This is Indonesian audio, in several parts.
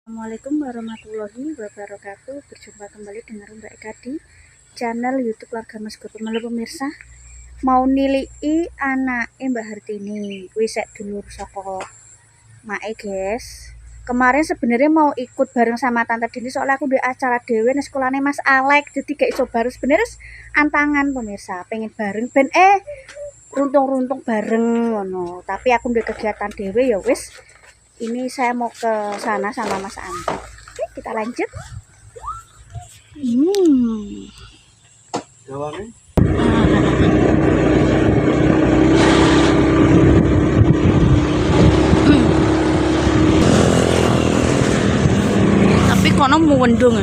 Assalamualaikum warahmatullahi wabarakatuh. Berjumpa kembali dengan Mbak Eka di channel YouTube Keluarga Mas Guru. Malu pemirsa, mau nilai anake Mbak Hartini kuwi sek dulur saka mae, guys. Kemarin sebenarnya mau ikut bareng sama Tante Dini soalnya aku di acara dewe nih sekolahnya Mas Alek, jadi gak iso bareng. Sebenarnya antangan pemirsa, pengen bareng ben runtung-runtung bareng ngono. Tapi aku udah kegiatan dewe ya wis. Ini saya mau ke sana sama Mas Andi. Oke, kita lanjut. Tapi kono mau wendung.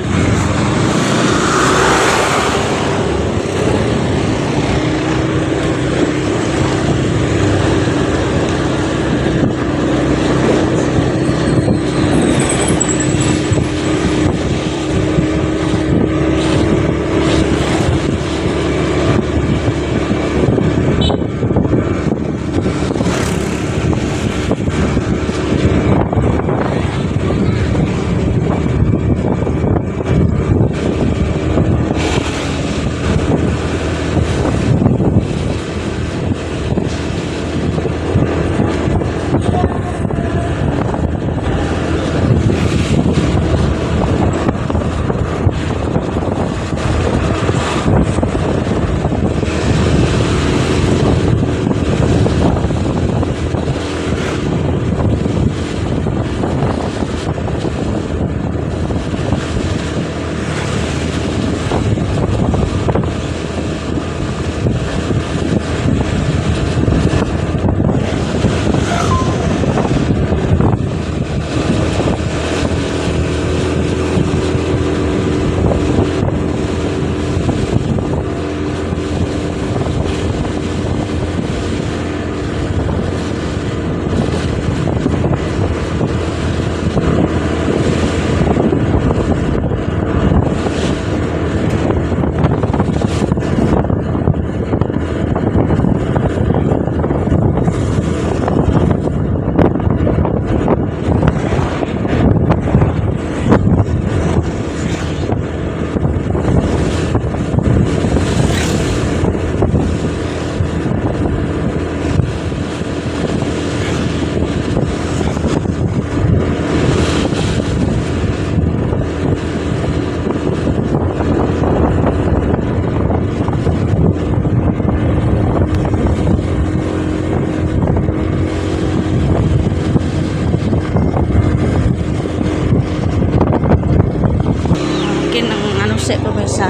Sik pemirsa.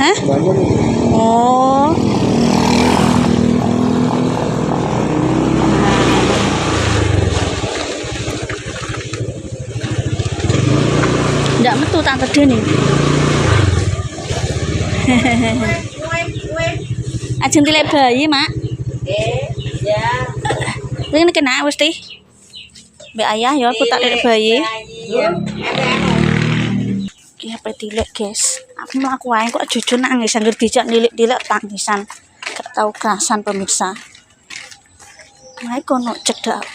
Hah? Oh. Ndak metu Tante Deni. Ajeng tilek bayi, Mak. Ya. Ini kena wis ti. Mbak ayah ya aku tak tilek bayi. Iki apa tilek, guys. Aku mlaku wae kok jujur nangis anggere dijak nilik-nilik tangisan. Gak tau gasan pemirsa. Wae kono cedak.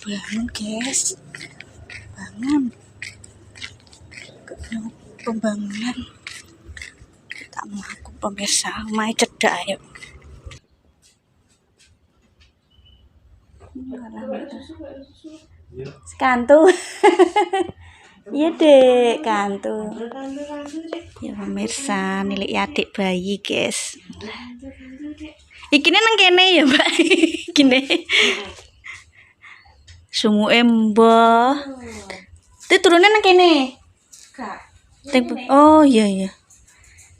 Bangun, guys. Bangun. Pembangunan. Kita mlaku pemirsa, mae cedak ayo. Kantu. Iya dek, kantu. Ya pemirsa, nilik adik bayi, guys. Ikine nang kene ya, Mbak. Gini. Sumuke mbah. Ti turune nang kene. Oh iya iya.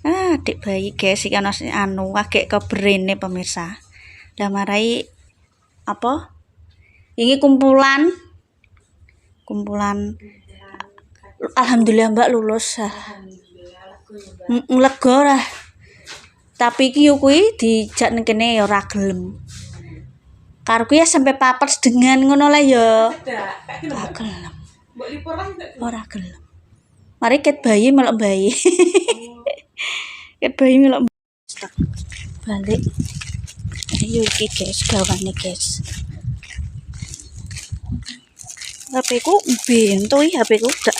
Ah, adik bayi, guys, iki ana anu agek kebrene pemirsa. Lah marai apa? Ini kumpulan alhamdulillah Mbak lulus. Lega lah. Tapi iki yo kuwi dijak ning kene ya ora gelem. Karku ya sampai papers dengan ngono lah ya. Ora gelem. Mbok lipur lah ora gelem. Mari ket bayi melok bayi. Ket bayi melok balik. Ayo iki guys, gawane guys. HP ku bento ya, HP ku udah.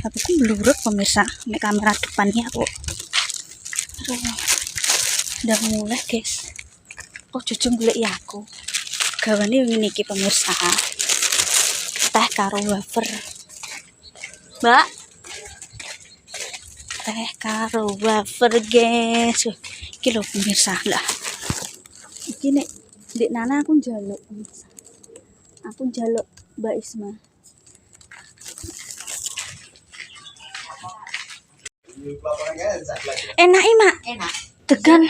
HP ku blurut pemirsa. Ini kamera depannya aku. Aduh. Udah mulai guys. Oh jujur golek ya aku. Gawane ngene iki pemirsa. Teh karo wafer. Mbak. Teh karo wafer guys. Iki lho pemirsa lah. Iki nek Dik Nana aku njaluk pemirsa. Aku njaluk Mbak Isma. Enak Mak. Enak. Degan.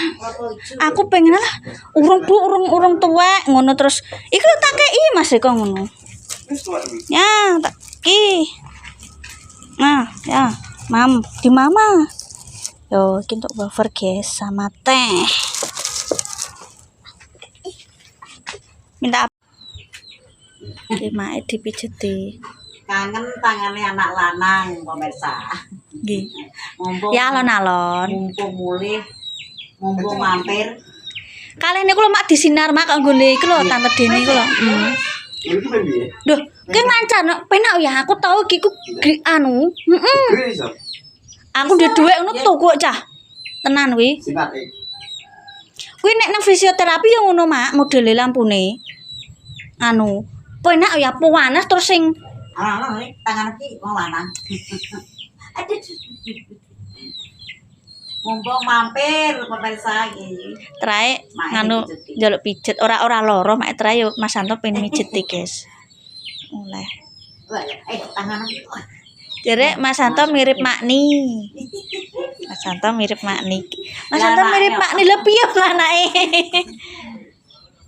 Aku pengen lah urung tuwek ngono terus iki lho tak kei Mas kok ngono. Ya, tak ki. Nah, ya, di mama. Yo, iki untuk wafer guys sama teh. Minta apa? Mae dipijeti. Kangen tangannya anak lanang pemirsa. Nggih. Mumpung Ya alon-alon. mumpung mulih, mumpung mampir. Kali ini kula mak disinar mak kanggo iki lho Tante Deni iku lho. Duh, ki mancan penak ya aku tau iki ku anu. Aku ndek dhuwit ngono tuku cah. Tenan kuwi. Kuwi nek nang fisioterapi ya ngono mak modele lampune. Anu, penak ya panas terus sing Alah tangan iki wong lanang. Aduh. Mumpung mampir pemirsa iki. trae nganu njaluk pijet ora loro mak trae yo Mas Santo pengen mijeti guys. Oleh. Wah, tangan iki. Jere Mas Santo mirip Makni. Mas Santo mirip Makni. Mas Santo mirip Makni lho piye anake.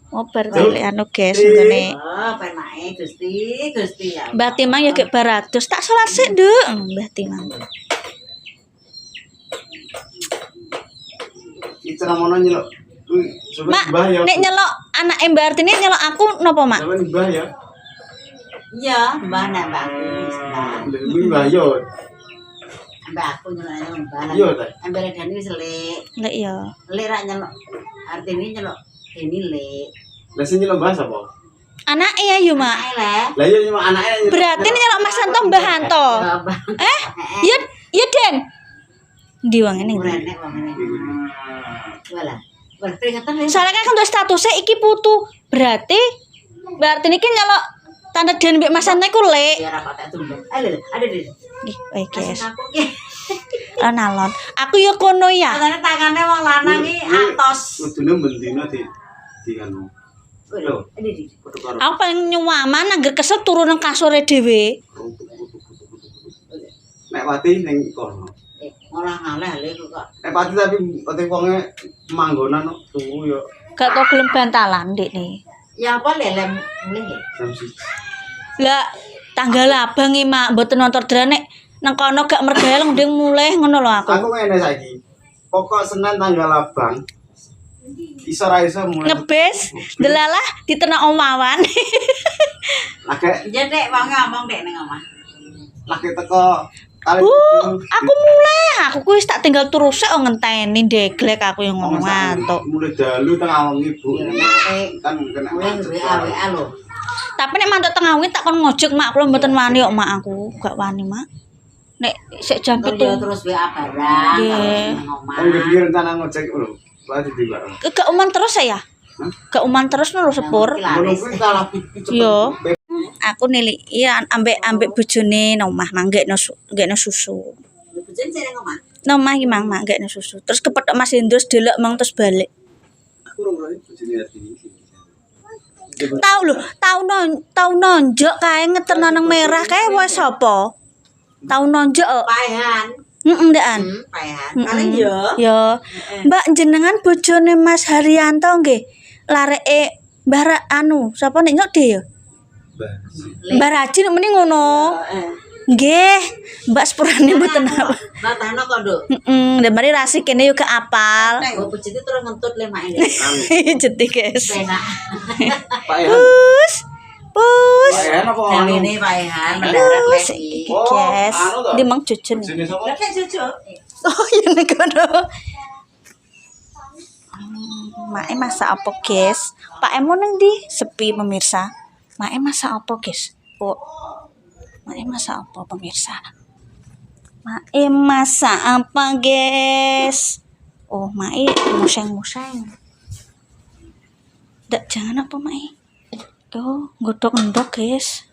Oh berarti anu guys ngene. Oh, penake Gusti ya. Mbah Timang ya gek baratus tak salat sik, Nduk. Mbah Timang. Iki mono nyelok. Mak, nek nyelok anak Mbah Artini nyelok aku napa, Mak? Sampeyan Mbah ya. Iya, Mbah nambah aku. Mbah yo. Mbah aku nyelok Mbah. Iya ta. Ambele Dani wis lek. Lek ya. Lek ra nyelok. Artine nyelok Deni lek. Lah sing nyelok Mbah sapa? Anake ya yo, Mak. Ae le. Lah iya nyelok anake. Berarti nyelok Mas Santo Mbah Hanto. Ya Den. Ndi wong ngene. Renek wong ngene. Wala. Wala peringatan lek. Soalnya kan untuk statusnya iki putu. Berarti ini kan nyelok Tante Den mbek Mas Santo iku lek. Ya ra patek tumbek. Ada di. Ih, baik guys. Aku ki. Alon. Aku ya kono ya. Katanya tangannya wong lanang iki atos. Kudune bendina di anu. Lho, ini di. Aku paling nyuwaman angger kesel turun nang kasure dhewe. Nek pati ning kono. Ora ngaleh lek kok. Nek pati tapi wonge manggonan turu yo. Gak tau gelem bantalan Dik nih. Ya apa lelem mulih. Jam 1. Lah tanggal abang iki Mak mboten nonton drane nang kono gak mergael ndeng mulih ngono lho aku. Aku ngene saiki. Pokok Senin tanggal abang. Iso ra iso mulai. Ngebes delalah ditenak omawan. Lagi Jadi wong ngomong dek ning omah. lagi teko kali Aku mulai aku kuwi tak tinggal turu sik ngenteni ndeglek aku yang ngono ngantuk. mulai dalu teng awang ibu. Kan kena Mulih WA lho. Tapi nek mantuk tengah wingi tak kon ngojek Mak kula mboten wani kok Mak aku, gak wani Mak. Nek sik jam 7. Terus WA barang Nggih. ning omah. Kan iki rencana ngecek lho. Lagi di bareng. Gak uman terus ya? Gak uman terus lho sepur. Menunggu kalau Yo. Aku nili iya ambek bojone nang omah manggekno susu. Bojone sing ning omah. Nang omah iki mang manggekno susu. Terus kepethuk Mas Hendro delok mang terus balik. aku ora ngerti bojone ati iki. Tau lho, tau nonjok kae ngeterno nang merah kae wis sapa? Tau nonjok. Paehan. Heeh, ndekan. Paehan. Paling yo. Yo. Mbak jenengan bojone Mas Haryanto nggih. Lareke Mbah anu, sapa nek nyok de yo? Mbah Raji nek meni ngono. Nggih, Mbak sepurane mboten apa. Batano kok, Nduk. Heeh, ndek mari rasi kene yo gak apal. Nek bojone terus ngentut lemake. Jeti guys. Penak. Pak ya. Pus. Pak ya apa anu? Jamine paehan mendarat Pus. lagi. Guys, di mang cucun. Bojone sapa? Lek cucu. Oh, ya nek kono. Mae masak apa, guys? Pak Emo nang ndi? Sepi pemirsa. Mae masak apa, guys? empuk. Mae masak apa pemirsa? Mae masak apa, guys? Oh, Mae museng-museng. Jangan apa, Mae? Oh, godok endok, guys.